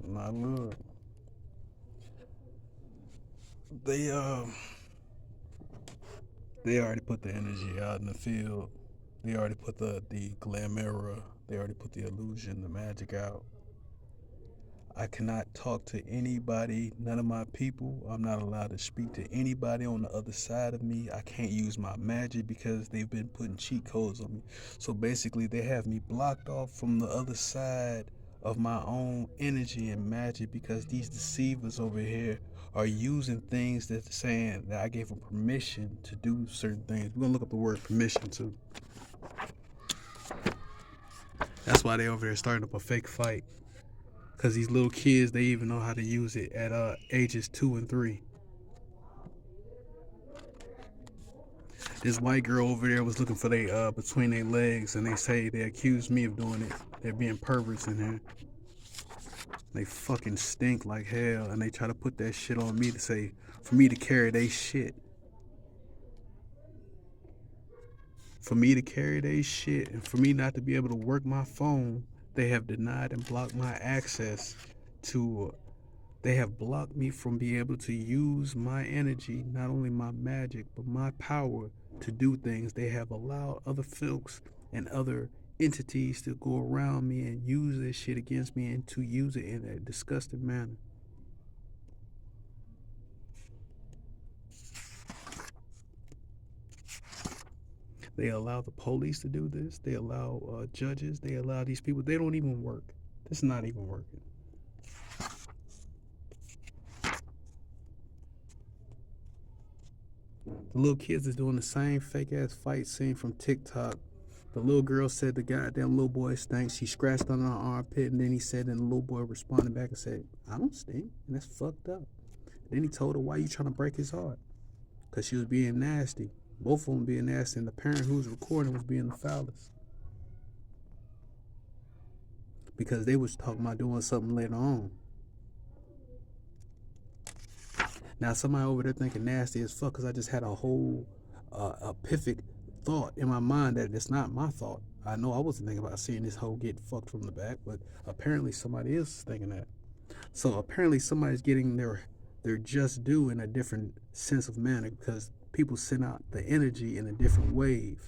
Nah, look, they they already put the energy out in the field. They already put the glamour. They already put the illusion, the magic out. I cannot talk to anybody, none of my people. I'm not allowed to speak to anybody on the other side of me. I can't use my magic because they've been putting cheat codes on me. So basically, they have me blocked off from the other side of my own energy and magic because these deceivers over here are using things that saying that I gave them permission to do certain things. We're gonna look up the word permission too. That's why they over there starting up a fake fight. Cause these little kids, they even know how to use it at ages 2 and 3. This white girl over there was looking for they between their legs, and they say they accused me of doing it. They're being perverts in here. They fucking stink like hell, and they try to put that shit on me to say for me to carry they shit. For me to carry they shit, and for me not to be able to work my phone, they have denied and blocked my access to they have blocked me from being able to use my energy, not only my magic, but my power to do things. They have allowed other folks and other entities to go around me and use this shit against me and to use it in a disgusting manner. They allow the police to do this. They allow judges. They allow these people. They don't even work. It's not even working. The little kids is doing the same fake ass fight scene from TikTok. The little girl said the goddamn little boy stinks. She scratched on her armpit, and then he said, and the little boy responded back and said, I don't stink. And that's fucked up. Then he told her, why you trying to break his heart? Because she was being nasty. Both of them being nasty, and the parent who was recording was being the foulest. Because they was talking about doing something later on. Now, somebody over there thinking nasty as fuck because I just had a whole epiphanic thought in my mind that it's not my thought. I know I wasn't thinking about seeing this hoe get fucked from the back, but apparently somebody is thinking that. So apparently somebody's getting their just due in a different sense of manner because people send out the energy in a different wave.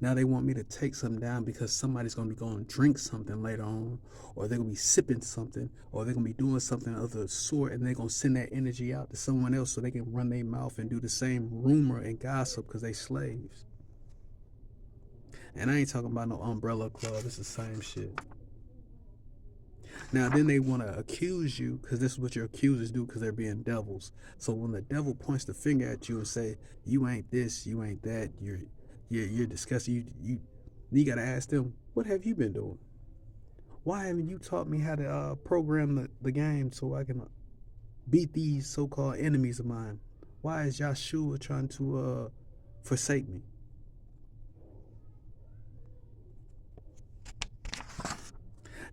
Now they want me to take something down because somebody's going to be going to drink something later on, or they're going to be sipping something, or they're going to be doing something of the sort, and they're going to send that energy out to someone else so they can run their mouth and do the same rumor and gossip because they slaves. And I ain't talking about no umbrella club. It's the same shit. Now then they want to accuse you because this is what your accusers do because they're being devils. So when the devil points the finger at you and say you ain't this, you ain't that, you're disgusting. You gotta ask them, what have you been doing? Why haven't you taught me how to program the game so I can beat these so-called enemies of mine? Why is Yahshua trying to forsake me?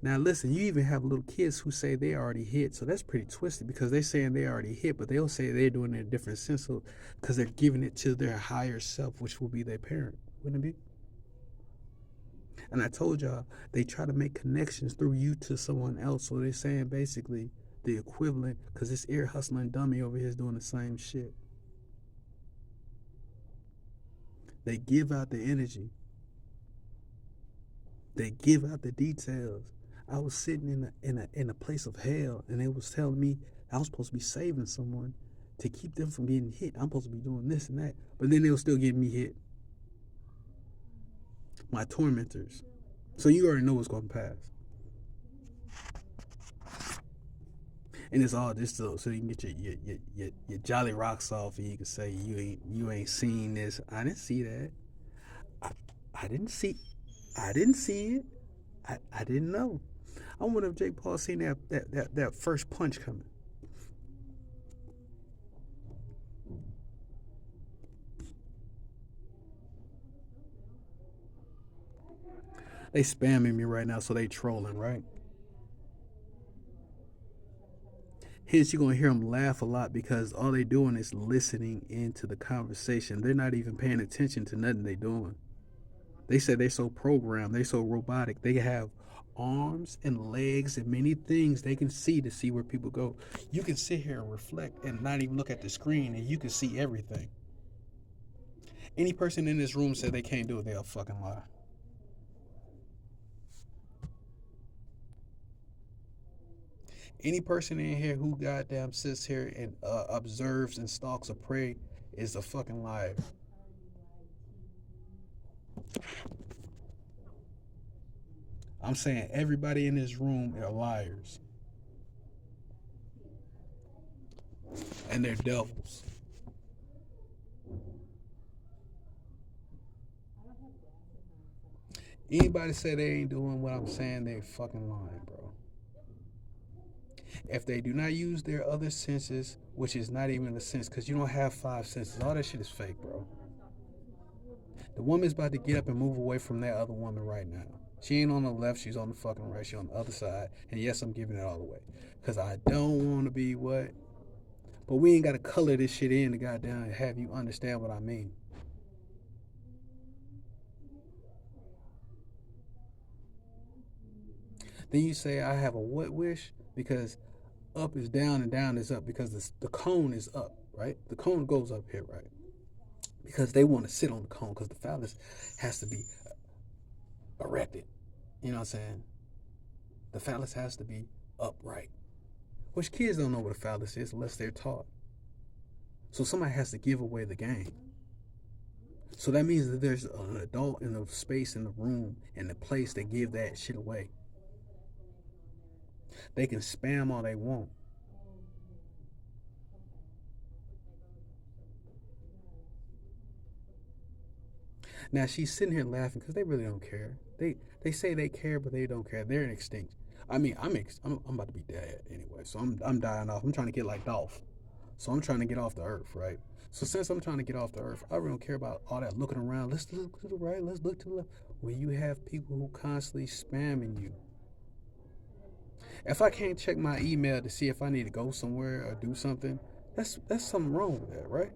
Now listen, you even have little kids who say they already hit, so that's pretty twisted because they're saying they already hit, but they'll say they're doing it in a different sense because they're giving it to their higher self, which will be their parent, wouldn't it be? And I told y'all they try to make connections through you to someone else, so they're saying basically the equivalent because this ear hustling dummy over here is doing the same shit. They give out the energy. They give out the details. I was sitting in a place of hell, and it was telling me I was supposed to be saving someone to keep them from getting hit. I'm supposed to be doing this and that, but then they were still getting me hit. My tormentors. So you already know what's going to pass. And it's all just so you can get your jolly rocks off, and you can say you ain't seen this. I didn't see that. I, I didn't see. I didn't see it. I didn't know. I wonder if Jake Paul seen that first punch coming. They spamming me right now, so they trolling, right? Hence, you're gonna hear them laugh a lot because all they doing is listening into the conversation. They're not even paying attention to nothing they doing. They said they so programmed, they so robotic. They have arms and legs and many things they can see to see where people go. You can sit here and reflect and not even look at the screen, and you can see everything. Any person in this room said they can't do it, they'll fucking lie. Any person in here who goddamn sits here and observes and stalks a prey is a fucking liar. I'm saying everybody in this room are liars. And they're devils. Anybody say they ain't doing what I'm saying, they fucking lying, bro. If they do not use their other senses, which is not even a sense, because you don't have five senses, all that shit is fake, bro. The woman's about to get up and move away from that other woman right now. She ain't on the left, she's on the fucking right, she's on the other side. And yes, I'm giving it all away. Because I don't want to be what? But we ain't got to color this shit in to goddamn have you understand what I mean. Then you say I have a what wish? Because up is down and down is up, because the cone is up, right? The cone goes up here, right? Because they want to sit on the cone, because the phallus has to be erected. You know what I'm saying? The phallus has to be upright. Which kids don't know what a phallus is unless they're taught. So somebody has to give away the game. So that means that there's an adult in the space, in the room, in the place that give that shit away. They can spam all they want. Now she's sitting here laughing because they really don't care. They say they care, but they don't care. They're extinct. I mean, I'm about to be dead anyway, so I'm dying off. I'm trying to get like Dolph, so I'm trying to get off the earth, right? So since I'm trying to get off the earth, I really don't care about all that looking around. Let's look to the right. Let's look to the left. When you have people who constantly spamming you, if I can't check my email to see if I need to go somewhere or do something, that's something wrong with that, right?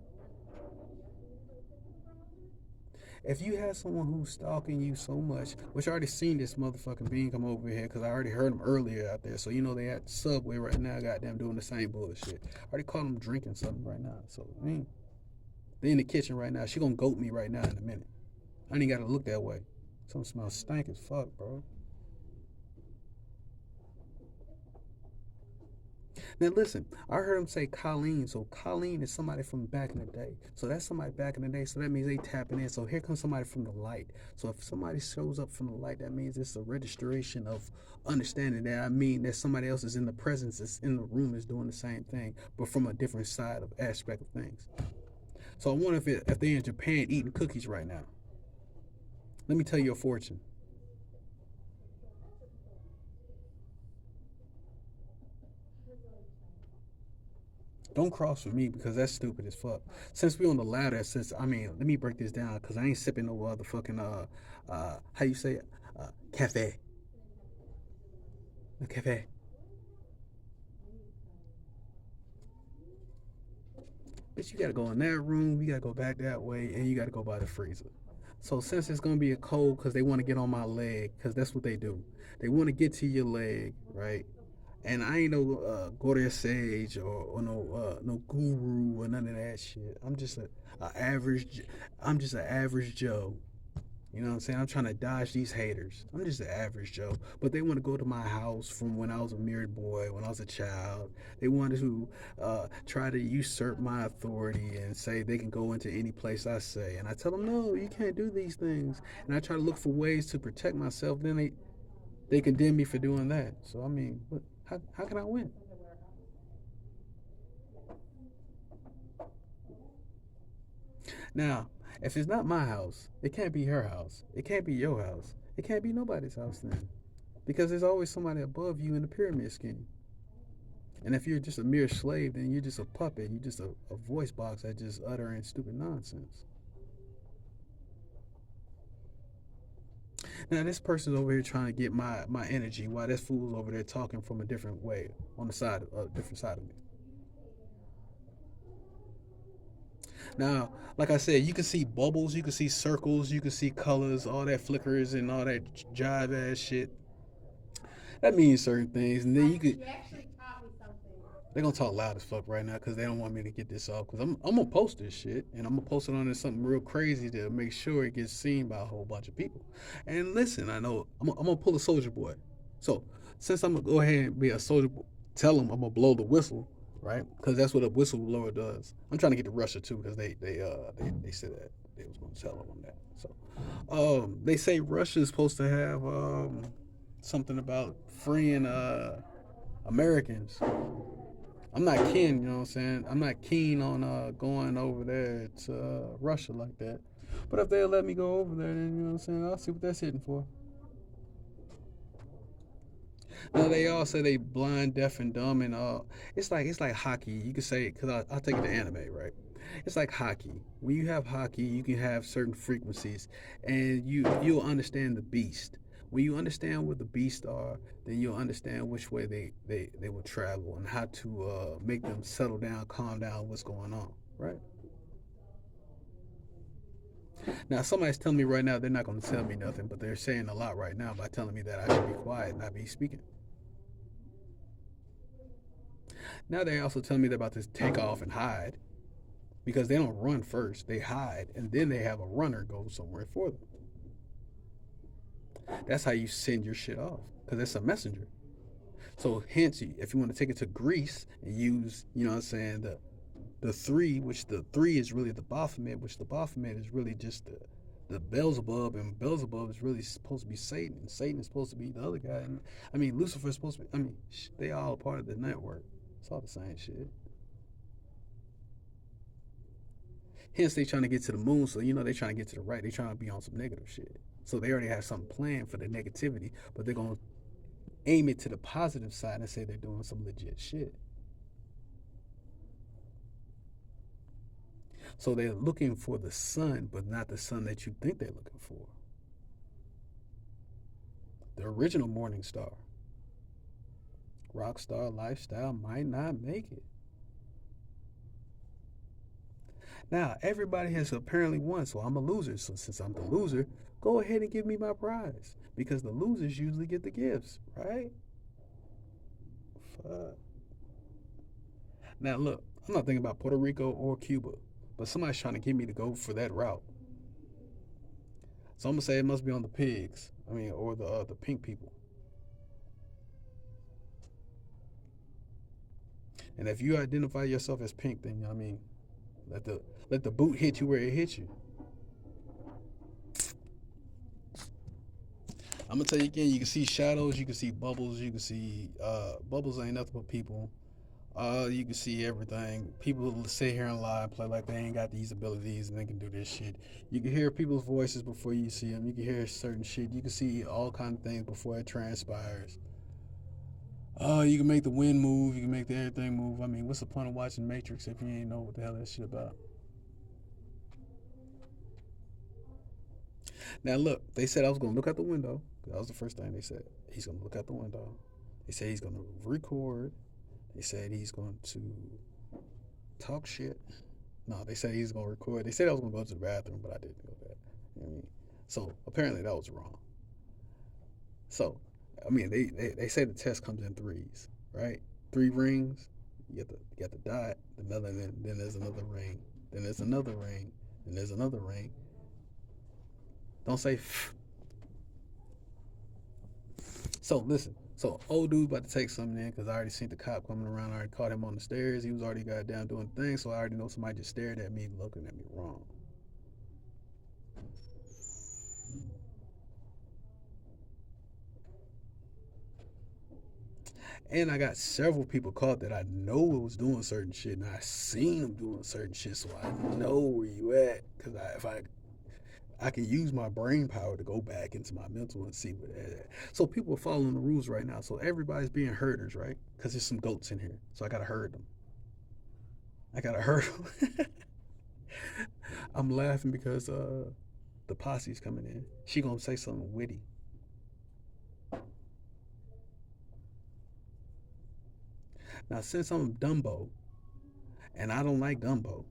If you have someone who's stalking you so much, which I already seen this motherfucking being come over here because I already heard him earlier out there. So you know they at the Subway right now, goddamn doing the same bullshit. I already caught him drinking something right now. So I mean, they in the kitchen right now. She gonna goat me right now in a minute. I ain't gotta look that way. Something smells stank as fuck, bro. Now listen, I heard him say Colleen. So Colleen is somebody from back in the day. So that's somebody back in the day. So that means they tapping in. So here comes somebody from the light. So if somebody shows up from the light, that means it's a registration of understanding that. I mean that somebody else is in the presence, is in the room, is doing the same thing, but from a different side of aspect of things. So I wonder if they're in Japan eating cookies right now. Let me tell you a fortune. Don't cross with me because that's stupid as fuck. Since we on the ladder, let me break this down because I ain't sipping no other fucking how you say it? Cafe. No cafe. Bitch, you gotta go in that room, you gotta go back that way, and you gotta go by the freezer. So since it's gonna be a cold, because they want to get on my leg, because that's what they do. They want to get to your leg, right? And I ain't no Gordia Sage or no guru or none of that shit. A average. I'm just an average Joe. You know what I'm saying? I'm trying to dodge these haters. I'm just an average Joe. But they want to go to my house from when I was a married boy, when I was a child. They wanted to try to usurp my authority and say they can go into any place I say. And I tell them, no, you can't do these things. And I try to look for ways to protect myself. Then they condemn me for doing that. So, I mean, how can I win? Now, if it's not my house, it can't be her house. It can't be your house. It can't be nobody's house then. Because there's always somebody above you in the pyramid scheme. And if you're just a mere slave, then you're just a puppet. You're just a voice box that just uttering stupid nonsense. Now this person's over here trying to get my energy while this fool's over there talking from a different way on the side of a different side of me. Now, like I said, you can see bubbles, you can see circles, you can see colors, all that flickers and all that jive ass shit. That means certain things, and then you could. They're gonna talk loud as fuck right now because they don't want me to get this off. Because I'm gonna post this shit and I'm gonna post it on something real crazy to make sure it gets seen by a whole bunch of people. And listen, I know I'm gonna pull a soldier boy. So since I'm gonna go ahead and be a soldier boy, tell them I'm gonna blow the whistle, right? Because that's what a whistleblower does. I'm trying to get to Russia too because they said that they was gonna tell them that. So they say Russia is supposed to have something about freeing Americans. I'm not keen, you know what I'm saying? I'm not keen on going over there to Russia like that. But if they'll let me go over there, then you know what I'm saying? I'll see what that's hitting for. Now they all say they blind, deaf, and dumb, and it's like hockey. You can say because I'll take it to anime, right? It's like hockey. When you have hockey, you can have certain frequencies, and you'll understand the beast. When you understand what the beasts are, then you'll understand which way they will travel and how to make them settle down, calm down, what's going on, right? Now somebody's telling me right now they're not going to tell me nothing, but they're saying a lot right now by telling me that I should be quiet and not be speaking. Now they also tell me about this take off and hide because they don't run first, they hide, and then they have a runner go somewhere for them. That's how you send your shit off because it's a messenger. So hence, if you want to take it to Greece and use, you know what I'm saying, the three, which the three is really the Baphomet, which the Baphomet is really just the Beelzebub, and Beelzebub is really supposed to be Satan, and Satan is supposed to be the other guy. And I mean, Lucifer is supposed to be. I mean, they all a part of the network. It's all the same shit. Hence, they trying to get to the moon, so you know they trying to get to the right. They trying to be on some negative shit. So they already have something planned for the negativity, but they're gonna aim it to the positive side and say they're doing some legit shit. So they're looking for the sun, but not the sun that you think they're looking for. The original morning star. Rock star lifestyle might not make it. Now, everybody has apparently won, so I'm a loser. So since I'm the loser, go ahead and give me my prize. Because the losers usually get the gifts, right? Fuck. Now, look, I'm not thinking about Puerto Rico or Cuba, but somebody's trying to get me to go for that route. So I'm gonna say it must be on the pigs. I mean, or the pink people. And if you identify yourself as pink, then I mean, let the let the boot hit you where it hit you. I'm gonna tell you again. You can see shadows. You can see bubbles. You can see bubbles ain't nothing but people. You can see everything. People sit here and lie and play like they ain't got these abilities and they can do this shit. You can hear people's voices before you see them. You can hear certain shit. You can see all kind of things before it transpires. You can make the wind move. You can make the everything move. I mean, what's the point of watching Matrix if you ain't know what the hell that shit about? Now look, they said I was gonna look out the window. That was the first thing they said. He's gonna look out the window. They said he's gonna record. They said he's going to talk shit. No, they said he's gonna record. They said I was gonna go to the bathroom, but I didn't go there. You know what I mean? So apparently that was wrong. So I mean they say the test comes in threes, right? Three rings. You got the dot, another then there's another ring, then there's another ring, then there's another ring. Don't say so listen. So old dude about to take something in because I already seen the cop coming around. I already caught him on the stairs. He was already got down doing things, so I already know somebody just stared at me, looking at me wrong. And I got several people caught that I know was doing certain shit, and I seen them doing certain shit, so I know where you at. Cause if I can use my brain power to go back into my mental and see what that is. So people are following the rules right now. So everybody's being herders, right? Because there's some goats in here. So I gotta herd them. I gotta herd them. I'm laughing because the posse's coming in. She gonna say something witty. Now since I'm Dumbo and I don't like gumbo,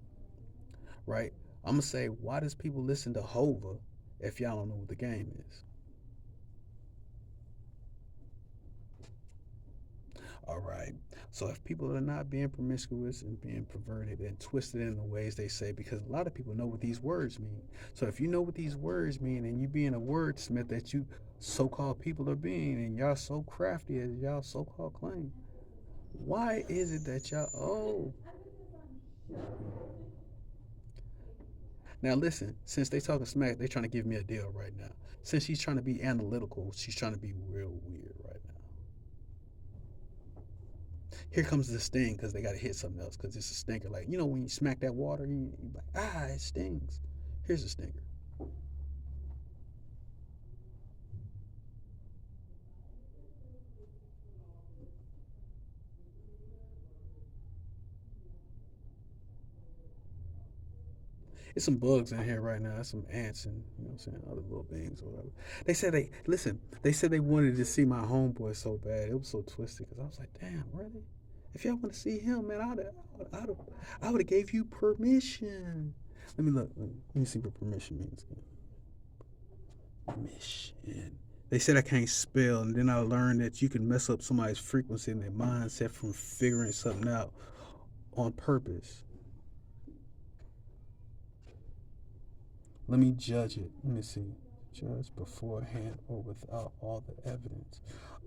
right? I'm gonna say, why does people listen to Hova if y'all don't know what the game is? All right. So if people are not being promiscuous and being perverted and twisted in the ways they say, because a lot of people know what these words mean. So if you know what these words mean and you being a wordsmith that you so-called people are being, and y'all so crafty as y'all so-called claim, why is it that y'all? Oh, now listen. Since they talking smack, they trying to give me a deal right now. Since she's trying to be analytical, she's trying to be real weird right now. Here comes the sting because they got to hit something else because it's a stinker. Like, you know, when you smack that water, you like, it stings. Here's a stinger. There's some bugs in here right now. There's some ants and, you know what I'm saying, other little beings or whatever. They said they wanted to see my homeboy so bad. It was so twisted because I was like, damn, really? If y'all want to see him, man, I would have gave you permission. Let me look. Let me see what permission means. Permission. They said I can't spell, and then I learned that you can mess up somebody's frequency and their mindset from figuring something out on purpose. Let me judge it. Let me see. Judge beforehand or without all the evidence.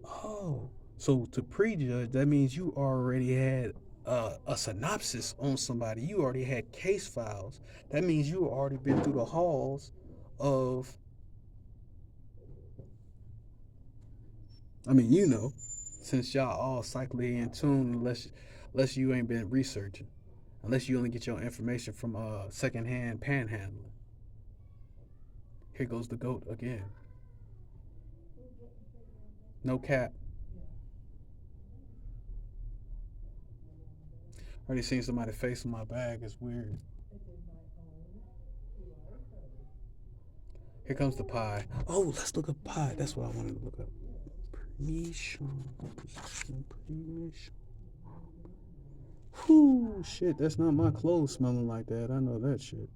Oh, so to prejudge, that means you already had a synopsis on somebody. You already had case files. That means you already been through the halls of, I mean, you know, since y'all all cyclically in tune, unless you ain't been researching, unless you only get your information from secondhand panhandling. Here goes the goat again. No cap. Already seen somebody face in my bag. It's weird. Here comes the pie. Oh, let's look up pie. That's what I wanted to look up. Permission. Permission. Whew, shit, that's not my clothes smelling like that. I know that shit.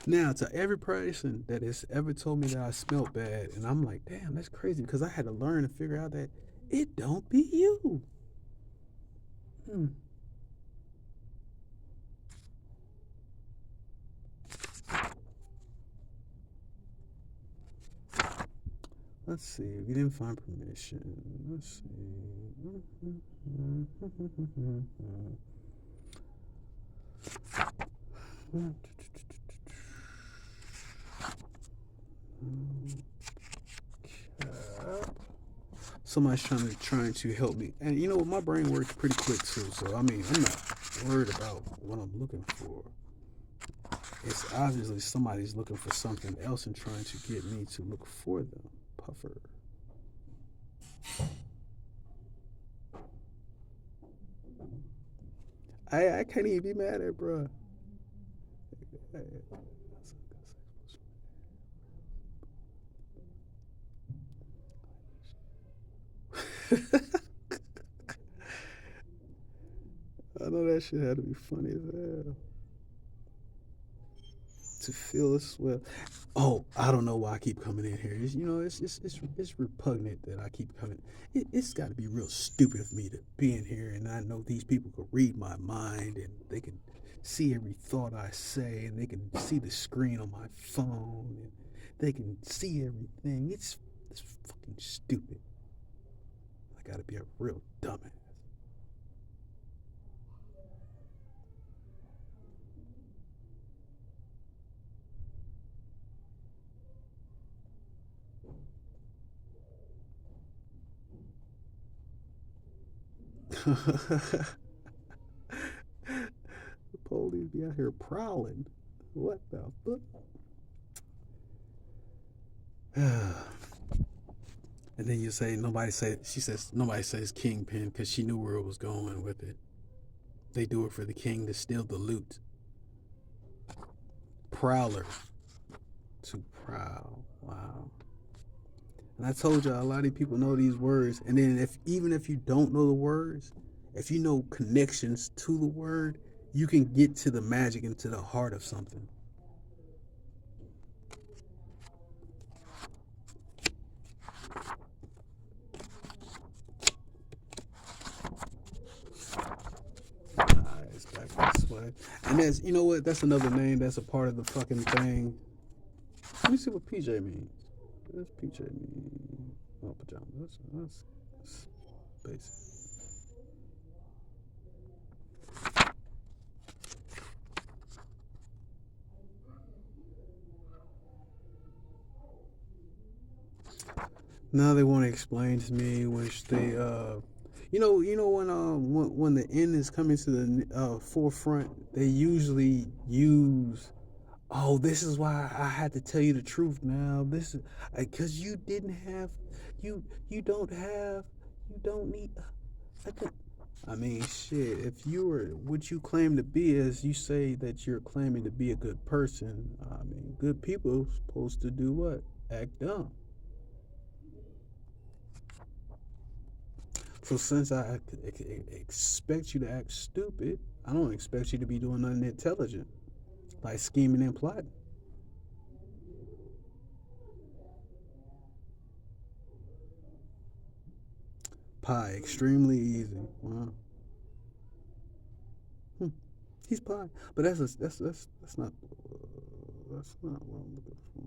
Now, to every person that has ever told me that I smelled bad, and I'm like, damn, that's crazy, because I had to learn and figure out that it don't be you. Hmm. Let's see. We didn't find permission. Let's see. Somebody's trying to help me, and you know what? My brain works pretty quick too. So I mean, I'm not worried about what I'm looking for. It's obviously somebody's looking for something else and trying to get me to look for them. Puffer. I can't even be mad at bruh. I know that shit had to be funny as hell. To feel as well. Oh, I don't know why I keep coming in here. It's repugnant that I keep coming. It's got to be real stupid of me to be in here, and I know these people can read my mind, and they can see every thought I say, and they can see the screen on my phone, and they can see everything. It's fucking stupid. I got to be a real dumbass. The police be out here prowling. What the fuck? And then you say she says nobody says kingpin because she knew where it was going with it. They do it for the king to steal the loot. Prowler. To prowl. Wow. And I told you a lot of people know these words. And then even if you don't know the words, if you know connections to the word, you can get to the magic and to the heart of something. It's back this way. And that's, you know what? That's another name that's a part of the fucking thing. Let me see what PJ means. What does PJ mean? Oh, pajamas. That's basic. Now they want to explain to me, which they, when the end is coming to the forefront, they usually use, oh, this is why I had to tell you the truth. Now this is because you didn't have, you don't have, you don't need. I mean, shit. If you were what you claim to be, as you say that you're claiming to be a good person, I mean, good people supposed to do what? Act dumb. So since I expect you to act stupid, I don't expect you to be doing nothing intelligent, like scheming and plotting. Pie, extremely easy. Wow. Hmm. He's pie, but that's not what I'm looking for.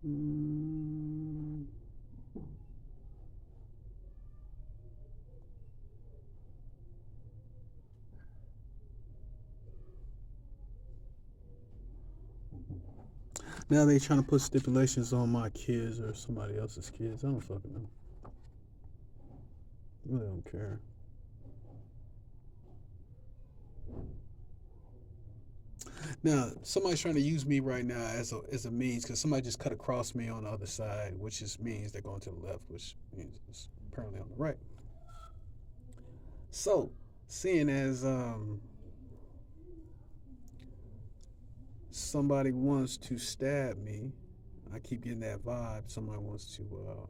Mm. Now they trying to put stipulations on my kids or somebody else's kids. I don't fucking know. I really don't care. Now somebody's trying to use me right now as a means because somebody just cut across me on the other side, which just means they're going to the left, which means it's apparently on the right. So, seeing as somebody wants to stab me, I keep getting that vibe. Somebody wants to.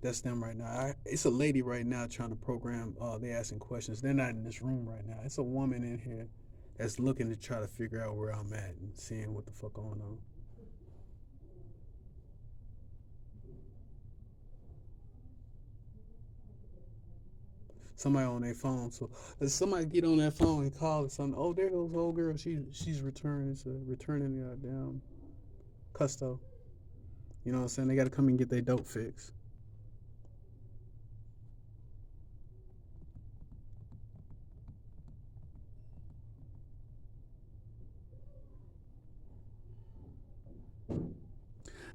That's them right now. It's a lady right now trying to program. They asking questions. They're not in this room right now. It's a woman in here that's looking to try to figure out where I'm at and seeing what the fuck going on. Somebody on their phone. So if somebody get on that phone and call it something. Oh, there goes the old girl. She's returning. Returning the damn custo. You know what I'm saying? They got to come and get their dope fix.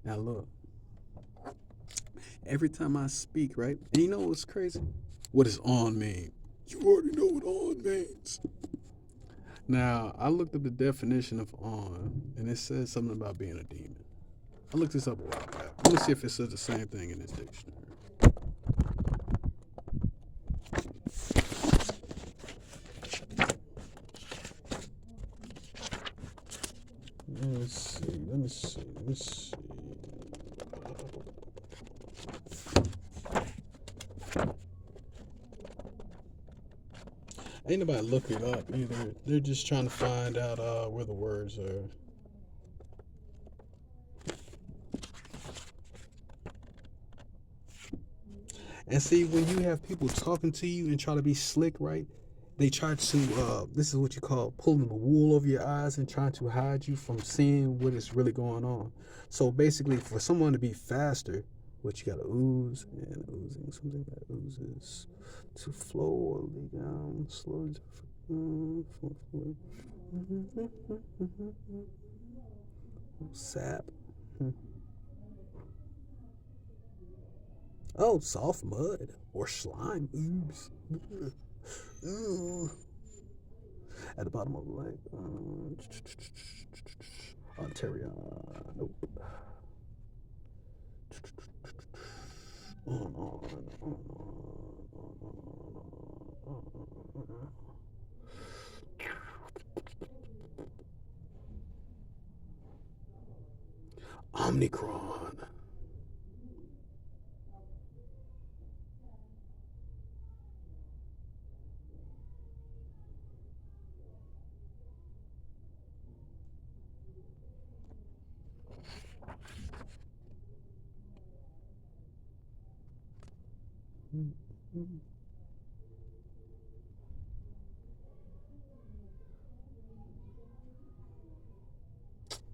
Now look, every time I speak, right? And you know what's crazy? What does on mean? You already know what on means. Now I looked up the definition of on, and it says something about being a demon. I looked this up a while back. Let me see if it says the same thing in this dictionary. Let's see. Let me see. Let's see. Ain't nobody look it up either. They're just trying to find out where the words are. And see, when you have people talking to you and try to be slick, right? They try to, this is what you call pulling the wool over your eyes and trying to hide you from seeing what is really going on. So basically, for someone to be faster, what you got to ooze and oozing, something that oozes to flow down slowly. Sap. Oh, soft mud or slime. Oops. Ooh. At the bottom of the lake. Ontario. Nope. Omnicron.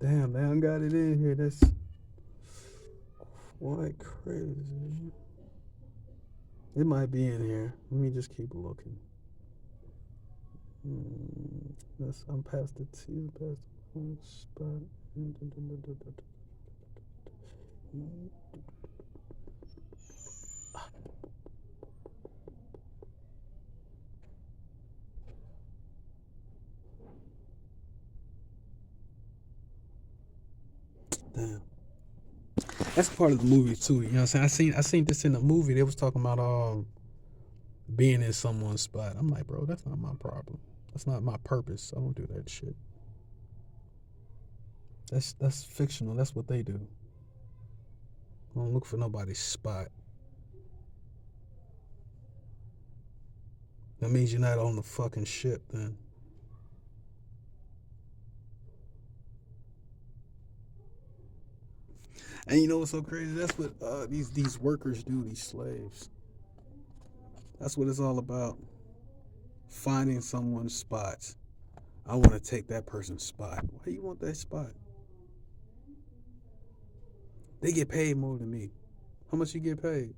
Damn, man, I got it in here. That's quite crazy. It might be in here. Let me just keep looking. I'm past the T, past the point spot. Damn. That's part of the movie too. You know what I'm saying? I seen this in the movie. They was talking about being in someone's spot. I'm like, bro, that's not my problem. That's not my purpose. I don't do that shit. That's fictional. That's what they do. I don't look for nobody's spot. That means you're not on the fucking ship then. And you know what's so crazy? That's what these workers do, these slaves. That's what it's all about. Finding someone's spot. I want to take that person's spot. Why do you want that spot? They get paid more than me. How much you get paid?